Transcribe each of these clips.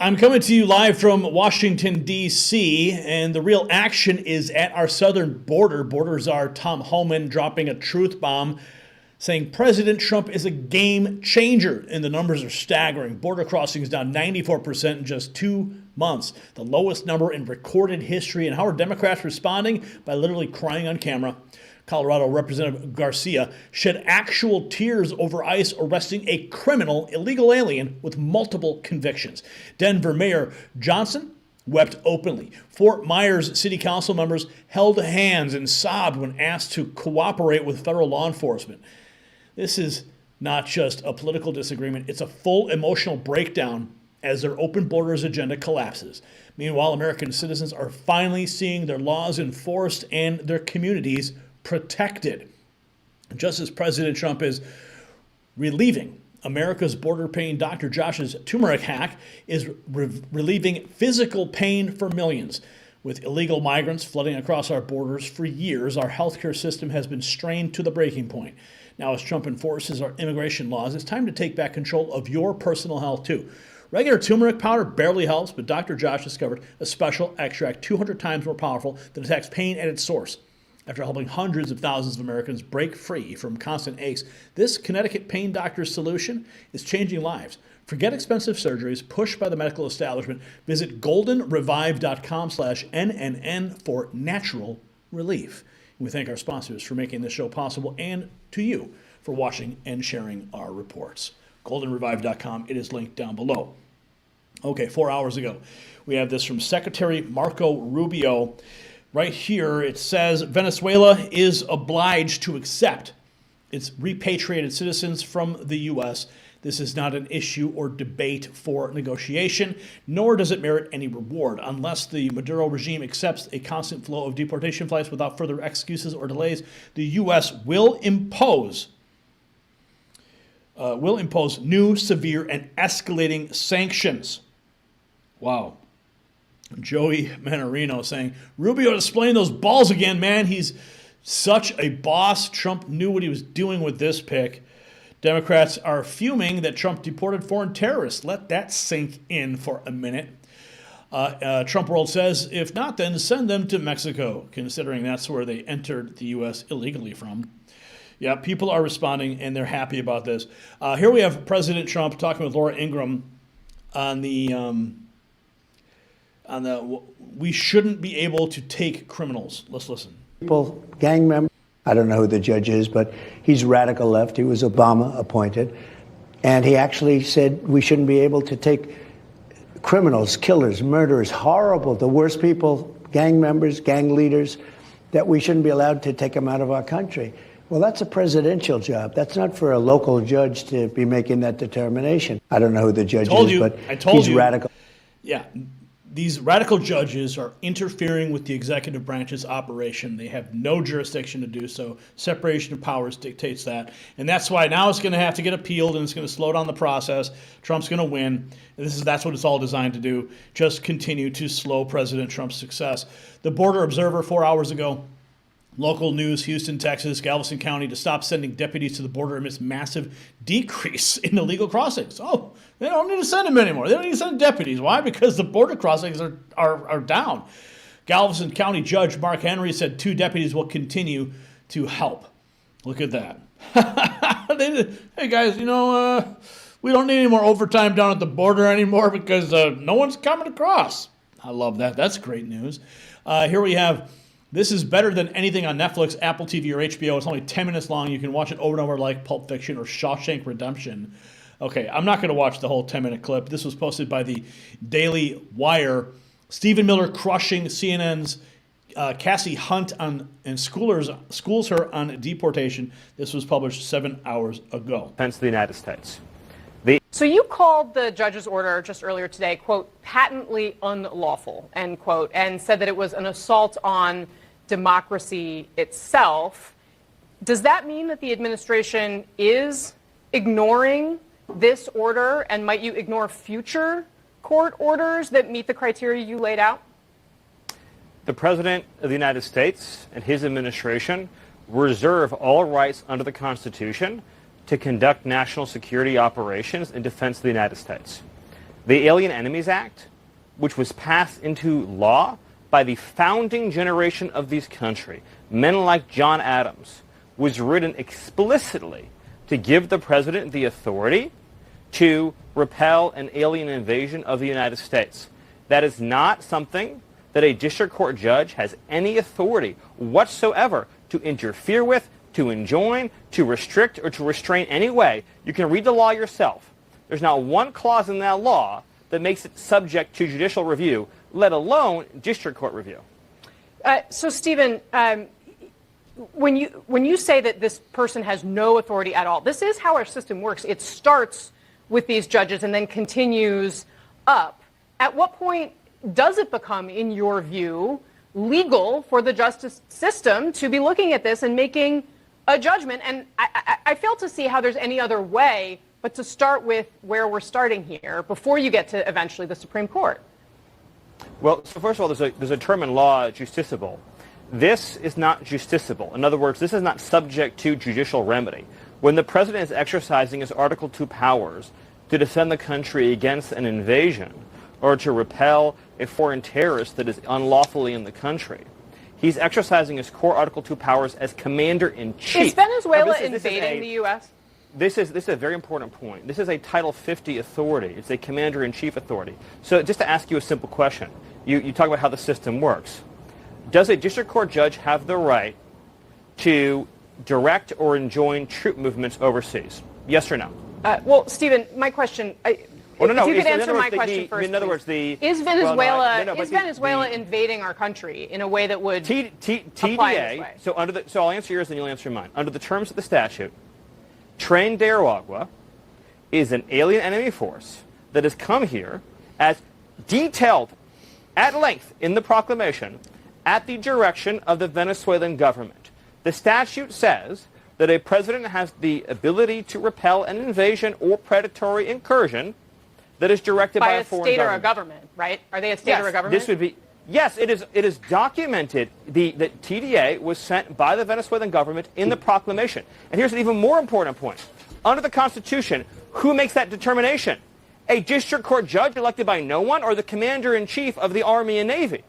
I'm coming to you live from Washington, D.C., and the real action is at our southern border. Border Czar Tom Homan dropping a truth bomb, saying President Trump is a game changer, and the numbers are staggering. Border crossings down 94% in just 2 months, the lowest number in recorded history. And how are Democrats responding? By literally crying on camera. Colorado Representative Garcia shed actual tears over ICE arresting a criminal illegal alien with multiple convictions. Denver Mayor Johnston wept openly. Fort Myers City Council members held hands and sobbed when asked to cooperate with federal law enforcement. This is not just a political disagreement, it's a full emotional breakdown as their open borders agenda collapses. Meanwhile, American citizens are finally seeing their laws enforced and their communities protected. Just as President Trump is relieving America's border pain, Dr. Josh's turmeric hack is relieving physical pain for millions. With illegal migrants flooding across our borders for years, our healthcare system has been strained to the breaking point. Now, as Trump enforces our immigration laws, it's time to take back control of your personal health, too. Regular turmeric powder barely helps, but Dr. Josh discovered a special extract 200 times more powerful that attacks pain at its source. After helping hundreds of thousands of Americans break free from constant aches, this Connecticut pain doctor's solution is changing lives. Forget expensive surgeries pushed by the medical establishment. Visit goldenrevive.com/NNN for natural relief. And we thank our sponsors for making this show possible and to you for watching and sharing our reports. goldenrevive.com. It is linked down below. Okay, 4 hours ago, we have this from Secretary Marco Rubio. Right here, it says Venezuela is obliged to accept its repatriated citizens from the U.S. This is not an issue or debate for negotiation, nor does it merit any reward. Unless the Maduro regime accepts a constant flow of deportation flights without further excuses or delays, the U.S. will impose new, severe, and escalating sanctions. Wow. Joey Manorino saying, Rubio displaying those balls again, man. He's such a boss. Trump knew what he was doing with this pick. Democrats are fuming that Trump deported foreign terrorists. Let that sink in for a minute. Trump World says, if not, then send them to Mexico, considering that's where they entered the U.S. illegally from. Yeah, people are responding, and they're happy about this. Here we have President Trump talking with Laura Ingraham on the we shouldn't be able to take criminals. Let's listen. People, gang members, I don't know who the judge is, but he's radical left. He was Obama appointed. And he actually said we shouldn't be able to take criminals, killers, murderers, horrible, the worst people, gang members, gang leaders, that we shouldn't be allowed to take them out of our country. Well, that's a presidential job. That's not for a local judge to be making that determination. I don't know who the judge is, but he's radical. Yeah. These radical judges are interfering with the executive branch's operation. They have no jurisdiction to do so. Separation of powers dictates that. And that's why now it's going to have to get appealed, and it's going to slow down the process. Trump's going to win. And that's what it's all designed to do, just continue to slow President Trump's success. The Border Observer 4 hours ago, local news, Houston, Texas, Galveston County to stop sending deputies to the border amidst massive decrease in illegal crossings. Oh, they don't need to send them anymore. They don't need to send deputies. Why? Because the border crossings are down. Galveston County Judge Mark Henry said 2 deputies will continue to help. Look at that. Hey, guys, we don't need any more overtime down at the border anymore because no one's coming across. I love that. That's great news. Here we have, this is better than anything on Netflix, Apple TV, or HBO. It's only 10 minutes long. You can watch it over and over like Pulp Fiction or Shawshank Redemption. Okay, I'm not going to watch the whole 10-minute clip. This was posted by the Daily Wire. Stephen Miller crushing CNN's Cassie Hunt and schools her on deportation. This was published 7 hours ago. Defense of the United States. So you called the judge's order just earlier today, quote, patently unlawful, end quote, and said that it was an assault on democracy itself. Does that mean that the administration is ignoring this order, and might you ignore future court orders that meet the criteria you laid out? The President of the United States and his administration reserve all rights under the Constitution to conduct national security operations in defense of the United States. The Alien Enemies Act, which was passed into law by the founding generation of this country, men like John Adams, was written explicitly to give the president the authority to repel an alien invasion of the United States. That is not something that a district court judge has any authority whatsoever to interfere with, to enjoin, to restrict, or to restrain any way. You can read the law yourself. There's not one clause in that law that makes it subject to judicial review, let alone district court review. So, Stephen, when you say that this person has no authority at all, this is how our system works. It starts with these judges and then continues up. At what point does it become, in your view, legal for the justice system to be looking at this and making a judgment? And I fail to see how there's any other way but to start with where we're starting here before you get to eventually the Supreme Court. Well, so first of all, there's a term in law, justiciable. This is not justiciable. In other words, this is not subject to judicial remedy. When the president is exercising his Article II powers to defend the country against an invasion or to repel a foreign terrorist that is unlawfully in the country, he's exercising his core Article II powers as commander-in-chief. Is Venezuela invading the U.S.? This is a very important point. This is a Title 50 authority. It's a commander-in-chief authority. So just to ask you a simple question, you talk about how the system works. Does a district court judge have the right to direct or enjoin troop movements overseas? Yes or no? Well, Stephen, my question, if you could answer my question first, in other words, is Venezuela invading our country in a way that would apply this way? So I'll answer yours and you'll answer mine. Under the terms of the statute, Tren de Aragua is an alien enemy force that has come here as detailed at length in the proclamation at the direction of the Venezuelan government. The statute says that a president has the ability to repel an invasion or predatory incursion that is directed by a foreign state government. or a government, right? Are they a state or a government? This would be, yes, it is documented that TDA was sent by the Venezuelan government in the proclamation. And here's an even more important point. Under the Constitution, who makes that determination? A district court judge elected by no one or the commander-in-chief of the Army and Navy?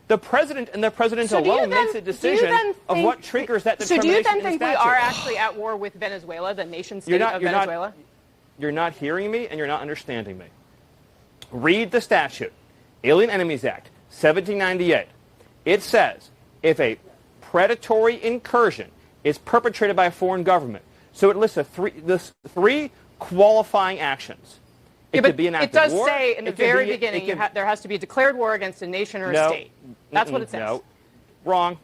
The president and the president alone makes a decision of what triggers that determination. So do you then think we are actually at war with Venezuela, the nation state of Venezuela? You're not hearing me and you're not understanding me. Read the statute. Alien Enemies Act, 1798. It says if a predatory incursion is perpetrated by a foreign government, so it lists three qualifying actions. It could be an act of war. It does say in the very beginning there has to be a declared war against a nation or a state. That's what it says. No, wrong.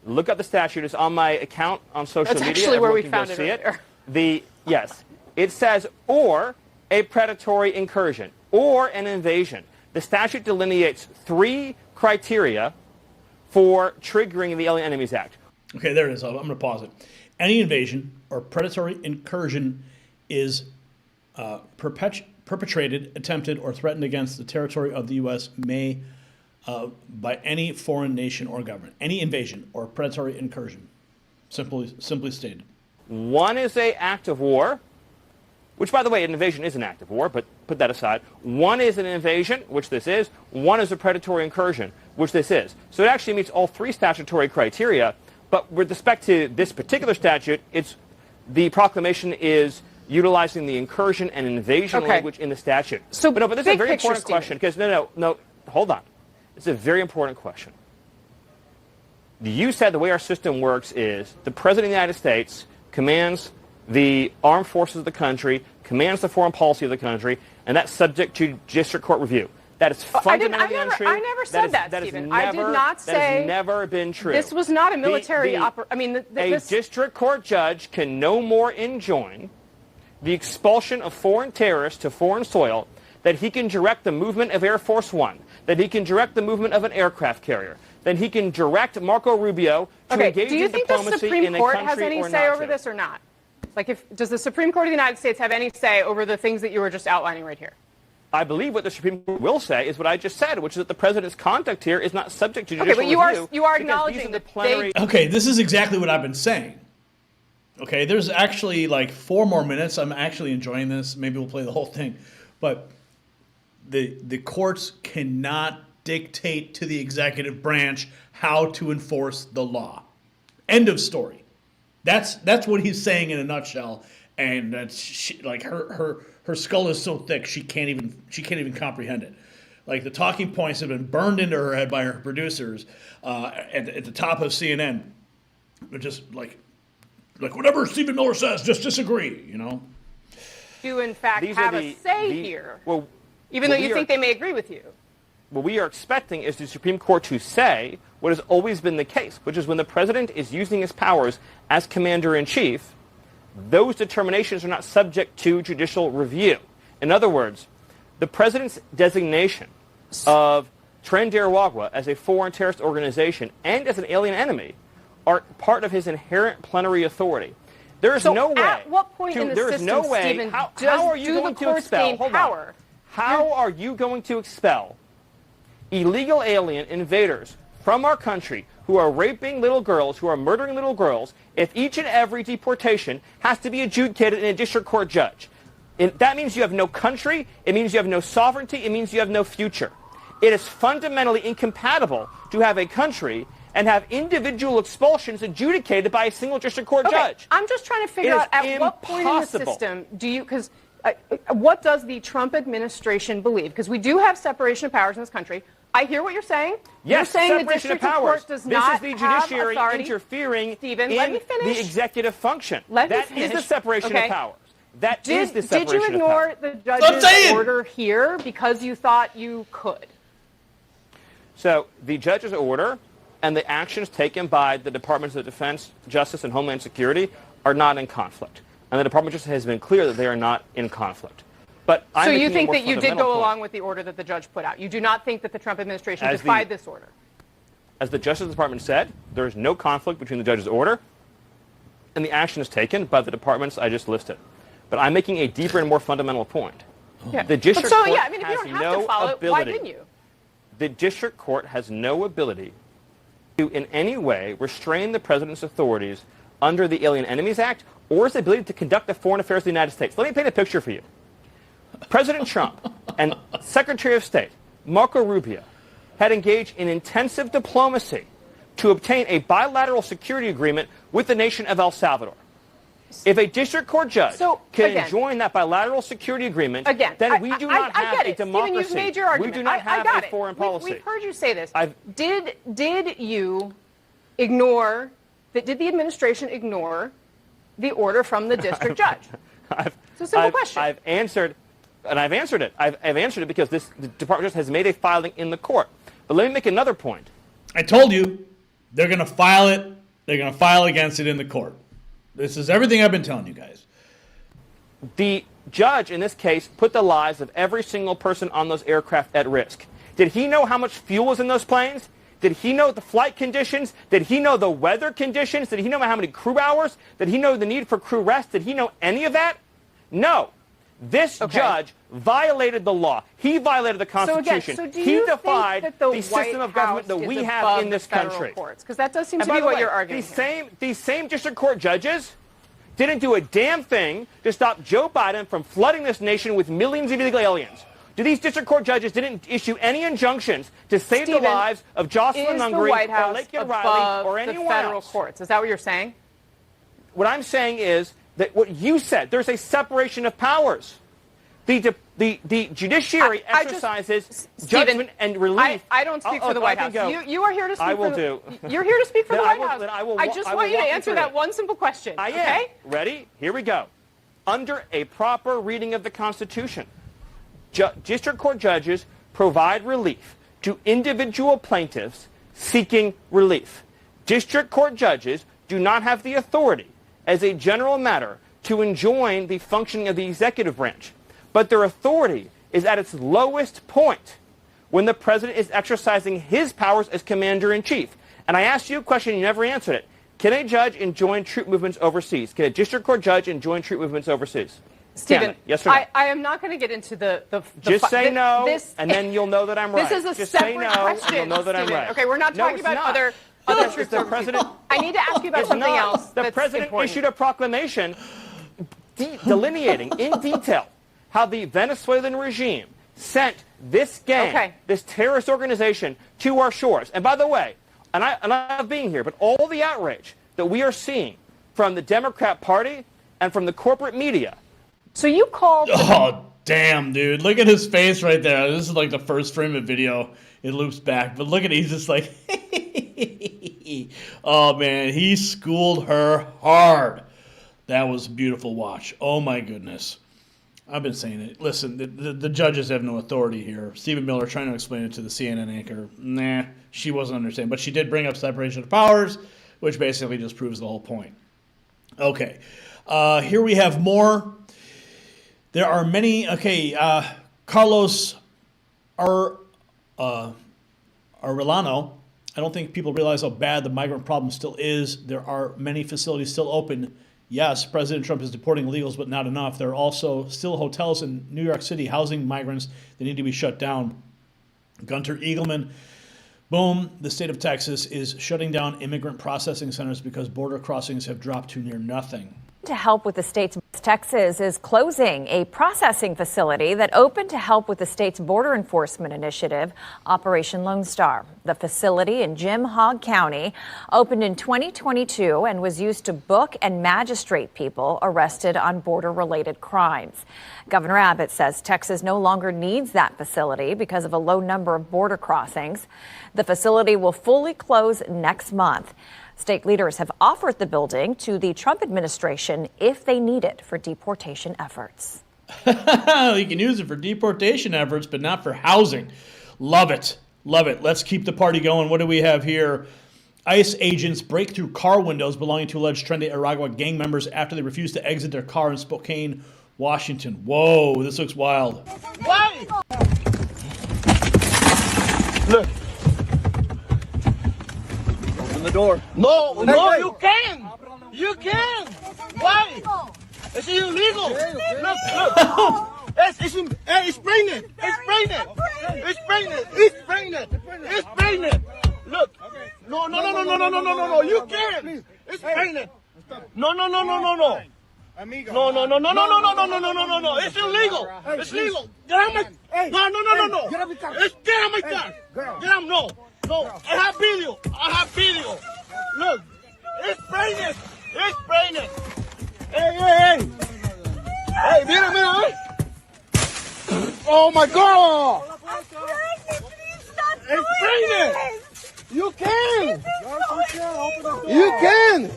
Look up the statute. It's on my account on social media. That's actually where we Everyone found can it go see earlier. Yes. It says, or a predatory incursion, or an invasion. The statute delineates three criteria for triggering the Alien Enemies Act. Okay, there it is. I'm going to pause it. Any invasion or predatory incursion is perpetrated, attempted, or threatened against the territory of the U.S. may by any foreign nation or government. Any invasion or predatory incursion, simply stated. One is an act of war, which, by the way, an invasion is an act of war, but put that aside. One is an invasion, which this is. One is a predatory incursion, which this is. So it actually meets all three statutory criteria. But with respect to this particular statute, the proclamation is utilizing the incursion and invasion language in the statute. But this is a very important question because no, hold on. It's a very important question. You said the way our system works is the President of the United States commands the armed forces of the country, commands the foreign policy of the country, and that's subject to district court review. That is fundamentally untrue. I never said that, Stephen. I did not say. That has never been true. This was not a military operation. A district court judge can no more enjoin the expulsion of foreign terrorists to foreign soil that he can direct the movement of Air Force One, that he can direct the movement of an aircraft carrier, that he can direct Marco Rubio to engage in diplomacy in a country or not. Do you think the Supreme Court has any say over this or not? Does the Supreme Court of the United States have any say over the things that you were just outlining right here? I believe what the Supreme Court will say is what I just said, which is that the president's conduct here is not subject to judicial review. Okay, but you are acknowledging that Okay, this is exactly what I've been saying. Okay, there's actually 4 more minutes. I'm actually enjoying this. Maybe we'll play the whole thing. But the courts cannot dictate to the executive branch how to enforce the law. End of story. That's what he's saying in a nutshell. And that's like her skull is so thick she can't even comprehend it. Like the talking points have been burned into her head by her producers at the top of CNN. They're just like whatever Stephen Miller says, just disagree. You in fact have a say here, even though you think they may agree with you. What we are expecting is the Supreme Court to say what has always been the case, which is when the president is using his powers as commander-in-chief, those determinations are not subject to judicial review. In other words, the president's designation of Tren Darwagwa as a foreign terrorist organization and as an alien enemy are part of his inherent plenary authority. There is no way. At what point in the system, Stephen, how are you going to expel? How are you going to expel illegal alien invaders from our country who are raping little girls, who are murdering little girls, if each and every deportation has to be adjudicated in a district court judge? That means you have no country, it means you have no sovereignty, it means you have no future. It is fundamentally incompatible to have a country and have individual expulsions adjudicated by a single district court judge. I'm just trying to figure out at what point in the system do you, because what does the Trump administration believe? Because we do have separation of powers in this country. I hear what you're saying. Yes, you're saying separation the district of powers. court does not this is the judiciary have interfering Stephen, in let me finish. the executive function. Let me that finish. is the separation of powers. That is the Did separation you ignore of powers. the judge's order here because you thought you could? So the judge's order and the actions taken by the Departments of Defense, Justice, and Homeland Security are not in conflict. And the Department of Justice has been clear that they are not in conflict. But so you think that you did go along with the order that the judge put out? You do not think that the Trump administration defied this order? As the Justice Department said, there is no conflict between the judge's order and the actions taken by the departments I just listed. But I'm making a deeper and more fundamental point. Yeah. The district court if you don't have no to follow ability. It, why didn't you? The district court has no ability to in any way restrain the president's authorities under the Alien Enemies Act or his ability to conduct the foreign affairs of the United States. Let me paint a picture for you. President Trump and Secretary of State Marco Rubio had engaged in intensive diplomacy to obtain a bilateral security agreement with the nation of El Salvador. If a district court judge can enjoin that bilateral security agreement, then we do not have a democracy. Stephen, you've made your argument. We do not have a foreign policy. We've heard you say this. Did you ignore, did the administration ignore the order from the district judge? It's a simple question. I've answered it. I've answered it because the Department of Justice has made a filing in the court. But let me make another point. I told you they're going to file it. They're going to file against it in the court. This is everything I've been telling you guys. The judge, in this case, put the lives of every single person on those aircraft at risk. Did he know how much fuel was in those planes? Did he know the flight conditions? Did he know the weather conditions? Did he know how many crew hours? Did he know the need for crew rest? Did he know any of that? No. This judge violated the law. He violated the Constitution. He defied the system of government that we have in this country. Because that does seem to be what you're arguing. These same district court judges didn't do a damn thing to stop Joe Biden from flooding this nation with millions of illegal aliens. Do these district court judges didn't issue any injunctions to save the lives of Jocelyn Nungary or Lakeland Riley or anyone else? The federal courts. Is that what you're saying? What I'm saying is that what you said, there's a separation of powers. The judiciary exercises judgment and relief. I don't speak for the White House. You are here to speak You're here to speak for the White House. I just want you to answer that one simple question. I am. Ready? Here we go. Under a proper reading of the Constitution, district court judges provide relief to individual plaintiffs seeking relief. District court judges do not have the authority, as a general matter, to enjoin the functioning of the executive branch. But their authority is at its lowest point when the president is exercising his powers as commander-in-chief. And I asked you a question, you never answered it. Can a judge enjoin troop movements overseas? Can a district court judge enjoin troop movements overseas? Stephen, yes or no? I am not going to get into the just say no, and then you'll know that I'm right. This is a just separate say no, question, and you'll know that Stephen. I'm right. Okay, we're not talking about other troop the president. I need to ask you about something else. The president issued a proclamation delineating in detail how the Venezuelan regime sent this gang, Okay. this terrorist organization, to our shores. And by the way, and I love being here, but all the outrage that we are seeing from the Democrat Party and from the corporate media. So you called. Oh, damn, dude. Look at his face right there. This is like the first frame of video. It loops back. But look at it. He's just like, oh, man. He schooled her hard. That was a beautiful watch. Oh, my goodness. I've been saying it. Listen, the judges have no authority here. Stephen Miller trying to explain it to the CNN anchor. Nah, she wasn't understanding. But she did bring up separation of powers, which basically just proves the whole point. Okay. Here we have more. There are many. Okay, Carlos Arellano. I don't think people realize how bad the migrant problem still is. There are many facilities still open. Yes, President Trump is deporting illegals, but not enough. There are also still hotels in New York City housing migrants that need to be shut down. Gunter Eagleman. Boom, the state of Texas is shutting down immigrant processing centers because border crossings have dropped to near nothing. To help with the state's, Texas is closing a processing facility that opened to help with the state's border enforcement initiative, Operation Lone Star. The facility in Jim Hogg County opened in 2022 and was used to book and magistrate people arrested on border-related crimes. Governor Abbott says Texas no longer needs that facility because of a low number of border crossings. The facility will fully close next month. State leaders have offered the building to the Trump administration if they need it for deportation efforts. You can use it for deportation efforts, but not for housing. Love it. Love it. Let's keep the party going. What do we have here? ICE agents break through car windows belonging to alleged Tren de Aragua gang members after they refused to exit their car in Spokane, Washington. Whoa, this looks wild. Why? Look. The door. No, you can. You can. Why? It's illegal. Look. It's pregnant. It's pregnant. Look. No. You can. It's pregnant. No. No. It's illegal. It's legal. Get out my. No. Get out my car. Get out. No. I have video. Look. It's pregnant. Hey. Hey, mira. Oh my God. It's pregnant. You can. You can.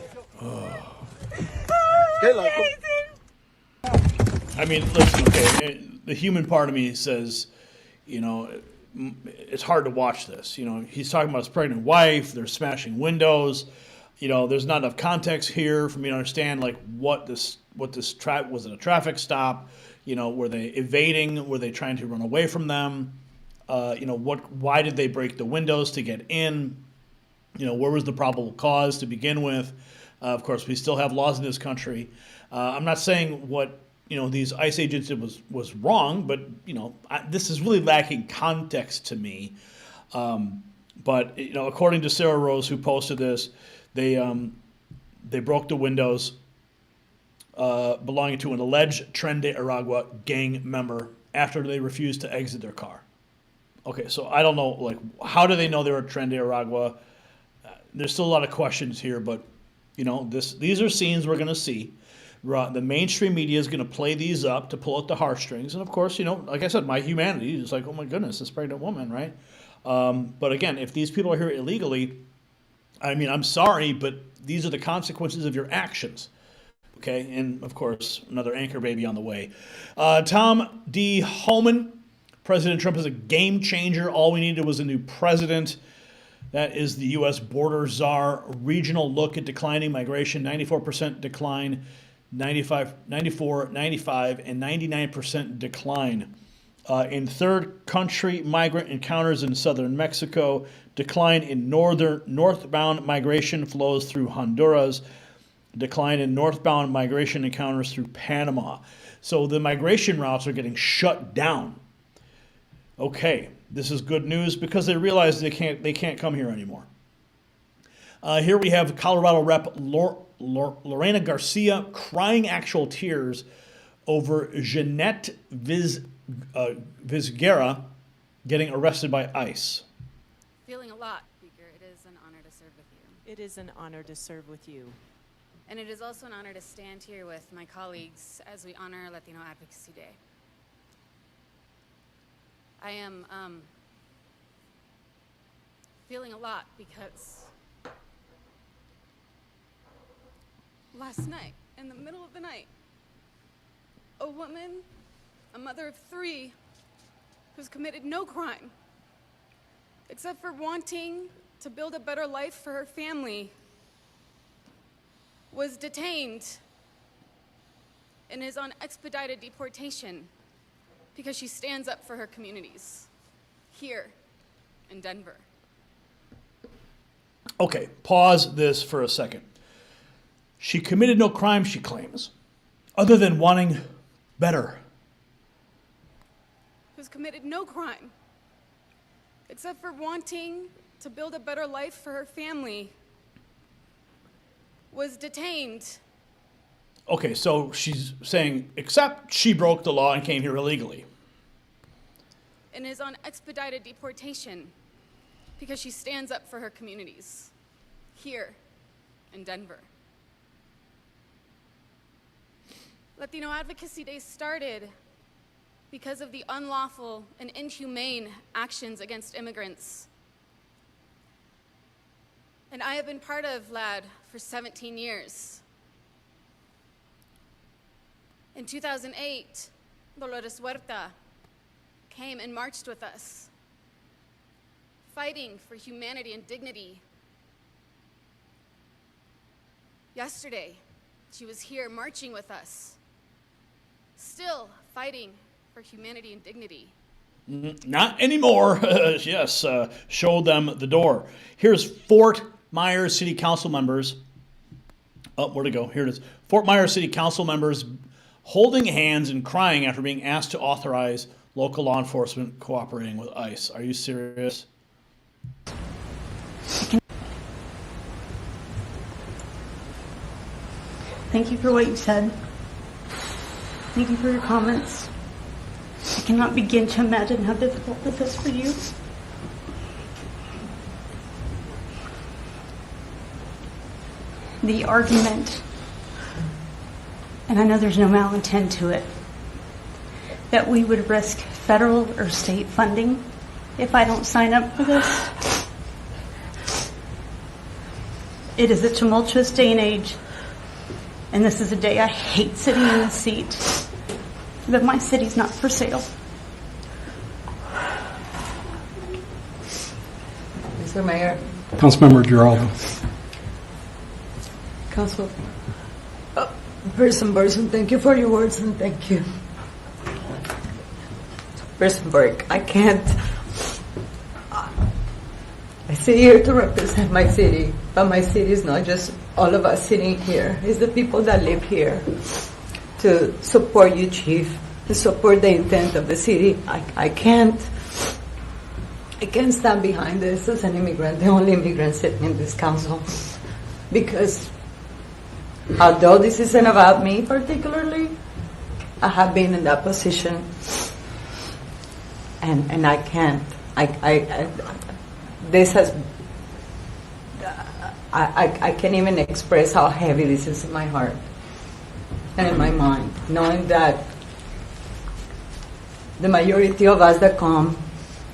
I mean, listen, okay, the human part of me says, it's hard to watch this. He's talking about his pregnant wife. They're smashing windows. There's not enough context here for me to understand, like, what this was it a traffic stop? Were they evading? Were they trying to run away from them? Why did they break the windows to get in? Where was the probable cause to begin with? Of course, we still have laws in this country. I'm not saying what these ICE agents did was wrong, but this is really lacking context to me. But according to Sarah Rose, who posted this, they broke the windows belonging to an alleged Tren de Aragua gang member after they refused to exit their car. Okay, so I don't know, like, how do they know they were Tren de Aragua? There's still a lot of questions here, but these are scenes we're going to see. The mainstream media is going to play these up to pull out the heartstrings. And, of course, like I said, my humanity is like, oh, my goodness, this pregnant woman, right? But, again, if these people are here illegally, I mean, I'm sorry, but these are the consequences of your actions. Okay? And, of course, another anchor baby on the way. Tom D. Homan, President Trump is a game changer. All we needed was a new president. That is the U.S. border czar. Regional look at declining migration, 94% decline. 94, 95, and 99% decline. In third country migrant encounters in southern Mexico, decline in northbound migration flows through Honduras, decline in northbound migration encounters through Panama. So the migration routes are getting shut down. Okay, this is good news because they realize they can't come here anymore. Here we have Colorado Rep. Lorena Garcia crying actual tears over Jeanette Vizguera getting arrested by ICE. Feeling a lot, Speaker. It is an honor to serve with you. It is an honor to serve with you. And it is also an honor to stand here with my colleagues as we honor Latino Advocacy Day. I am feeling a lot because last night, in the middle of the night, a woman, a mother of 3, who's committed no crime except for wanting to build a better life for her family, was detained and is on expedited deportation because she stands up for her communities here in Denver. Okay, pause this for a second. She committed no crime, she claims, other than wanting better. Who's committed no crime except for wanting to build a better life for her family, was detained. Okay, so she's saying, except she broke the law and came here illegally. And is on expedited deportation because she stands up for her communities here in Denver. Latino Advocacy Day started because of the unlawful and inhumane actions against immigrants. And I have been part of LAD for 17 years. In 2008, Dolores Huerta came and marched with us, fighting for humanity and dignity. Yesterday, she was here marching with us, still fighting for humanity and dignity. Not anymore. Yes, show them the door. Here's Fort Myers City Council members. Oh, where'd it go? Here it is. Fort Myers City Council members holding hands and crying after being asked to authorize local law enforcement cooperating with ICE. Are you serious? Thank you for what you said. Thank you for your comments. I cannot begin to imagine how difficult this is for you. The argument, and I know there's no malintent to it, that we would risk federal or state funding if I don't sign up for this. It is a tumultuous day and age, and this is a day I hate sitting in the seat, but my city's not for sale. Mr. Mayor. Councilmember Giraldo. Council. Person, thank you for your words and thank you. Person, I can't. I sit here to represent my city, but my city is not just all of us sitting here. It's the people that live here. To support you, Chief, to support the intent of the city. I can't stand behind this as an immigrant, the only immigrant sitting in this council, because although this isn't about me particularly, I have been in that position, and I can't. This has. I can't even express how heavy this is in my heart and in my mind, knowing that the majority of us that come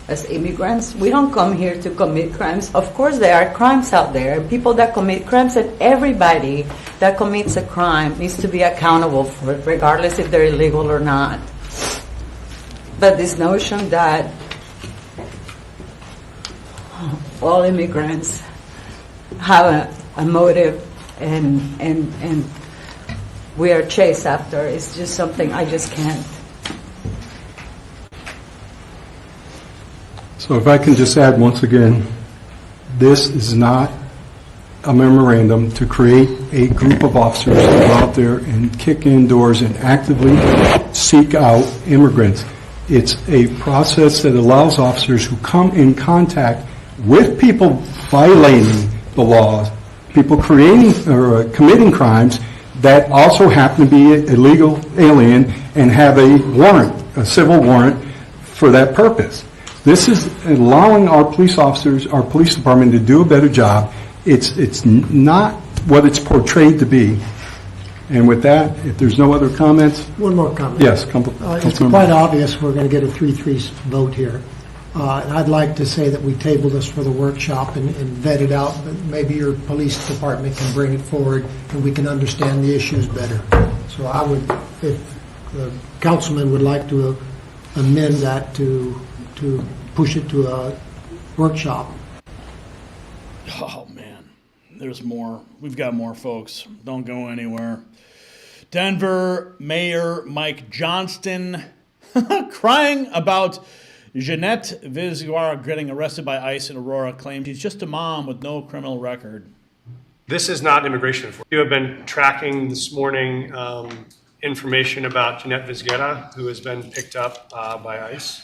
as immigrants, we don't come here to commit crimes. Of course, there are crimes out there, people that commit crimes, and everybody that commits a crime needs to be accountable for it, regardless if they're illegal or not. But this notion that all immigrants have a motive and we are chased after is just something I just can't. So if I can just add once again, this is not a memorandum to create a group of officers to go out there and kick in doors and actively seek out immigrants. It's a process that allows officers who come in contact with people violating the laws, people creating or committing crimes that also happen to be a illegal alien and have a warrant, a civil warrant for that purpose. This is allowing our police officers, our police department to do a better job. It's not what it's portrayed to be. And with that, if there's no other comments. One more comment. Yes, it's quite obvious we're going to get a 3-3 vote here. And I'd like to say that we table this for the workshop and vet it out, but maybe your police department can bring it forward and we can understand the issues better. So I would, if the councilman would like to amend that to push it to a workshop. Oh, man. There's more. We've got more, folks. Don't go anywhere. Denver Mayor Mike Johnston crying about Jeanette Vizguara getting arrested by ICE in Aurora, claimed he's just a mom with no criminal record. This is not immigration enforcement. You have been tracking this morning information about Jeanette Vizguara, who has been picked up by ICE.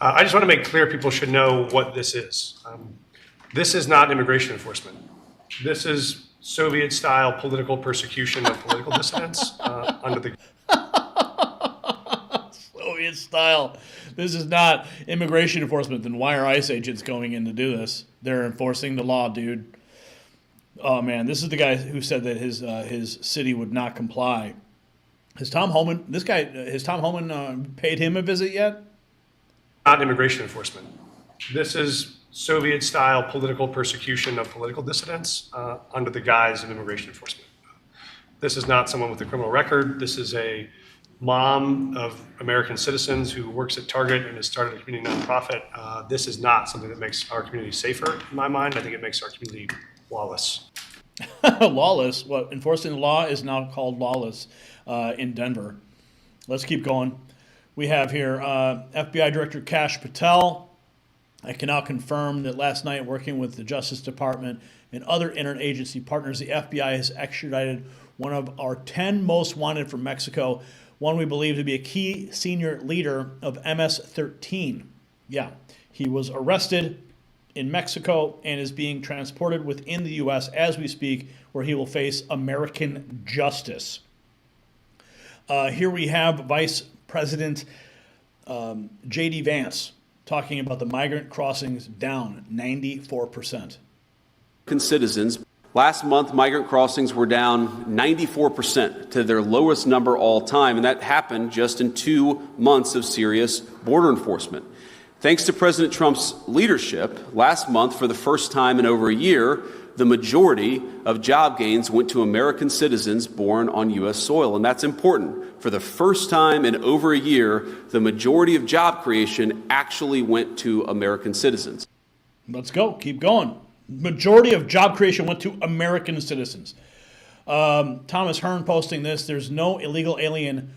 I just want to make clear people should know what this is. This is not immigration enforcement. This is Soviet-style political persecution of political dissidents under the Soviet style. This is not immigration enforcement. Then why are ICE agents going in to do this? They're enforcing the law, dude. Oh man, this is the guy who said that his city would not comply. Has Tom Homan paid him a visit yet? Not immigration enforcement. This is Soviet-style political persecution of political dissidents under the guise of immigration enforcement. This is not someone with a criminal record. This is a mom of American citizens who works at Target and has started a community nonprofit. This is not something that makes our community safer, in my mind. I think it makes our community lawless. Lawless? What, enforcing the law is now called lawless in Denver. Let's keep going. We have here FBI Director Kash Patel. I can now confirm that last night, working with the Justice Department and other interagency partners, the FBI has extradited one of our 10 most wanted from Mexico, one we believe to be a key senior leader of MS-13. Yeah, he was arrested in Mexico and is being transported within the U.S. as we speak, where he will face American justice. Here we have Vice President J.D. Vance talking about the migrant crossings down 94%. Citizens. Last month, migrant crossings were down 94% to their lowest number all time, and that happened just in 2 months of serious border enforcement. Thanks to President Trump's leadership, last month, for the first time in over a year, the majority of job gains went to American citizens born on U.S. soil, and that's important. For the first time in over a year, the majority of job creation actually went to American citizens. Let's go. Keep going. Majority of job creation went to American citizens. Thomas Hearn posting this. There's no illegal alien,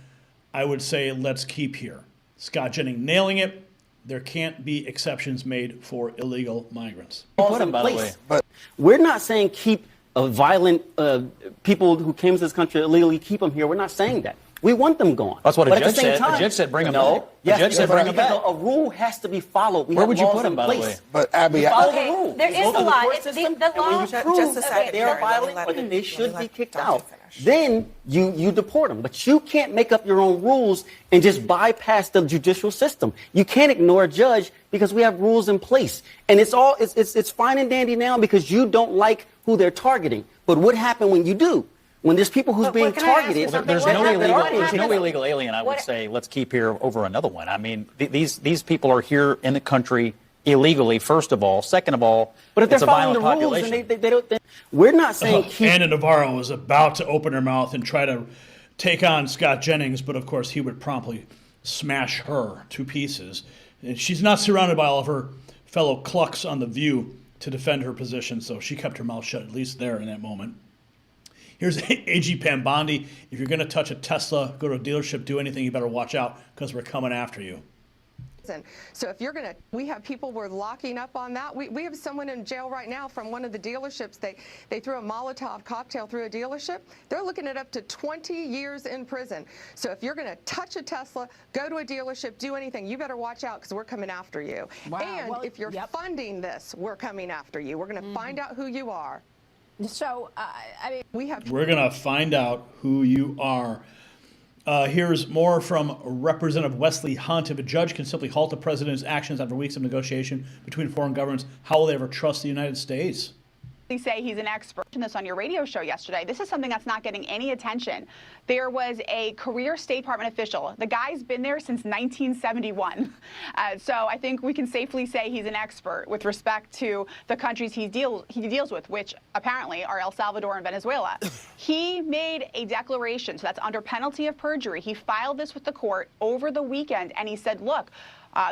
I would say, let's keep here. Scott Jennings nailing it. There can't be exceptions made for illegal migrants. Put them, by the way. But we're not saying keep violent people who came to this country illegally, keep them here. We're not saying that. We want them gone. That's what but a judge said. A judge said bring them back. Yes, a judge said bring them back. A rule has to be followed. Where would you put them, by the way? But Abby, follow the rules. There is a law. The law proves that they are violent or that they should be kicked out. Then you deport them. But you can't make up your own rules and just bypass the judicial system. You can't ignore a judge because we have rules in place. And it's fine and dandy now because you don't like who they're targeting. But what happened when you do? When there's people who's being targeted, there's no illegal alien, I would say, let's keep here over another one. I mean, these people are here in the country illegally, first of all. Second of all, but if it's they're a following violent the rules population. and they don't, we're not saying keep. Anna Navarro was about to open her mouth and try to take on Scott Jennings, but of course he would promptly smash her to pieces. And she's not surrounded by all of her fellow clucks on The View to defend her position, so she kept her mouth shut, at least there in that moment. Here's A.G. Pambondi. If you're going to touch a Tesla, go to a dealership, do anything, you better watch out because we're coming after you. So if you're going to, we have people we're locking up on that. We have someone in jail right now from one of the dealerships. They threw a Molotov cocktail through a dealership. They're looking at up to 20 years in prison. So if you're going to touch a Tesla, go to a dealership, do anything, you better watch out because we're coming after you. Wow. And Well, if you're funding this, we're coming after you. We're going to find out who you are. So, I mean, We're going to find out who you are. Here's more from Representative Wesley Hunt. If a judge can simply halt the president's actions after weeks of negotiation between foreign governments, how will they ever trust the United States? They say he's an expert in this on your radio show yesterday. This is something that's not getting any attention. There was a career State Department official. The guy's been there since 1971. So I think we can safely say he's an expert with respect to the countries he deals with, which apparently are El Salvador and Venezuela. He made a declaration, so that's under penalty of perjury. He filed this with the court over the weekend, and he said, look,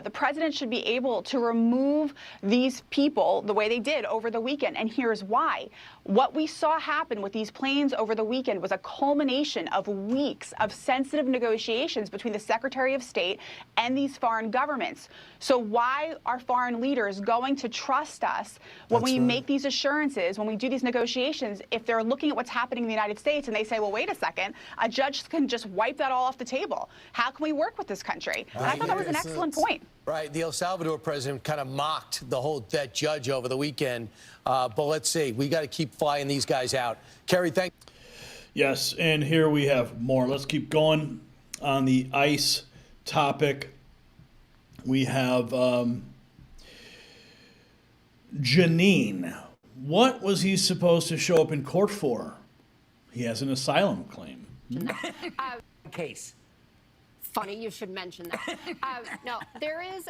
the president should be able to remove these people the way they did over the weekend. And here's why. What we saw happen with these planes over the weekend was a culmination of weeks of sensitive negotiations between the Secretary of State and these foreign governments. So why are foreign leaders going to trust us when we make these assurances, when we do these negotiations, if they're looking at what's happening in the United States and they say, well, wait a second, a judge can just wipe that all off the table. How can we work with this country? And I thought that was an excellent point. Right. The El Salvador president kind of mocked that judge over the weekend. But let's see. We got to keep flying these guys out. Kerry, thank you. Yes, and here we have more. Let's keep going on the ICE topic. We have Janine. What was he supposed to show up in court for? He has an asylum claim. Case. Funny you should mention that. No, there is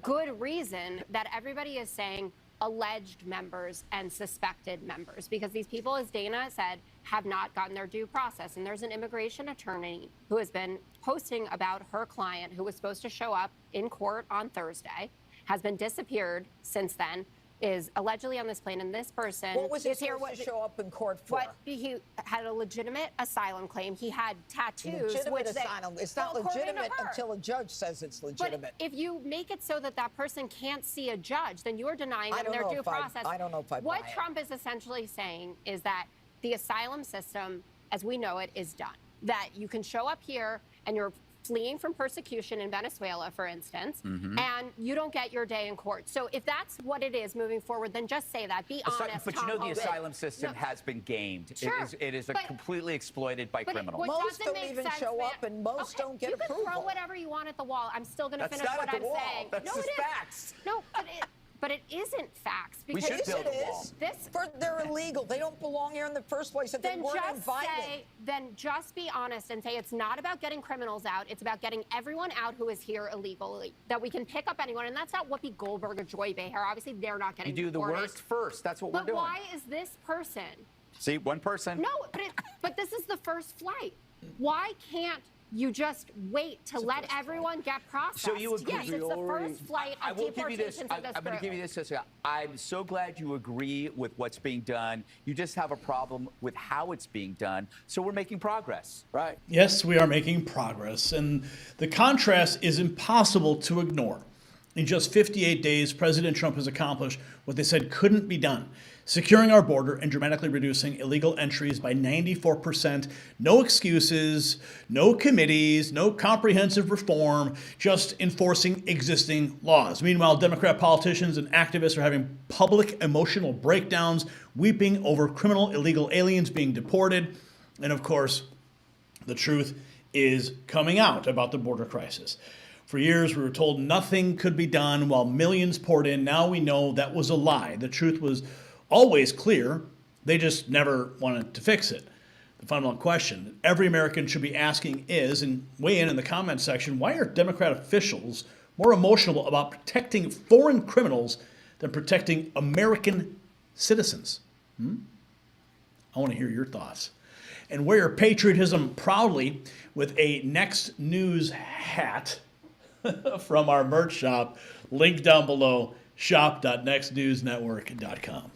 good reason that everybody is saying alleged members and suspected members, because these people, as Dana said, have not gotten their due process. And there's an immigration attorney who has been posting about her client who was supposed to show up in court on Thursday, has been disappeared since then, is allegedly on this plane, and this person what was he is here. Supposed to show up in court for? What, he had a legitimate asylum claim. He had tattoos. Legitimate asylum. It's not legitimate until a judge says it's legitimate. But if you make it so that that person can't see a judge, then you're denying them their due process. I don't know if I buy What Trump is essentially saying is that the asylum system, as we know it, is done. That you can show up here and you're fleeing from persecution in Venezuela, for instance, and you don't get your day in court. So if that's what it is moving forward, then just say that. Be honest. But you know the asylum system has been gamed. Sure, it is completely exploited by criminals. Most don't even show up, and most don't get approval. You can throw whatever you want at the wall. I'm still going to finish what I'm saying. That's no, just it facts. Is. No, but it isn't facts. Because we should build a wall. They're illegal. They don't belong here in the first place if they weren't invited. Then just be honest and say it's not about getting criminals out. It's about getting everyone out who is here illegally. That we can pick up anyone. And that's not Whoopi Goldberg or Joy Behar. Obviously, they're not getting deported. You do the worst first. That's what we're doing. But why is this person? See, one person. No, but this is the first flight. Why can't you just wait to let everyone get processed? So you agree? Yes, it's the first flight of deportations of this I'm going to give you this, Jessica. I'm so glad you agree with what's being done. You just have a problem with how it's being done. So we're making progress, right? Yes, we are making progress. And the contrast is impossible to ignore. In just 58 days, President Trump has accomplished what they said couldn't be done: securing our border and dramatically reducing illegal entries by 94%. No excuses, no committees, no comprehensive reform, just enforcing existing laws. Meanwhile, Democrat politicians and activists are having public emotional breakdowns, weeping over criminal illegal aliens being deported. And of course, the truth is coming out about the border crisis. For years, we were told nothing could be done while millions poured in. Now we know that was a lie. The truth was always clear. They just never wanted to fix it. The fundamental question that every American should be asking is, and weigh in the comments section, why are Democrat officials more emotional about protecting foreign criminals than protecting American citizens? I want to hear your thoughts. And wear patriotism proudly with a Next News hat from our merch shop. Link down below, shop.nextnewsnetwork.com.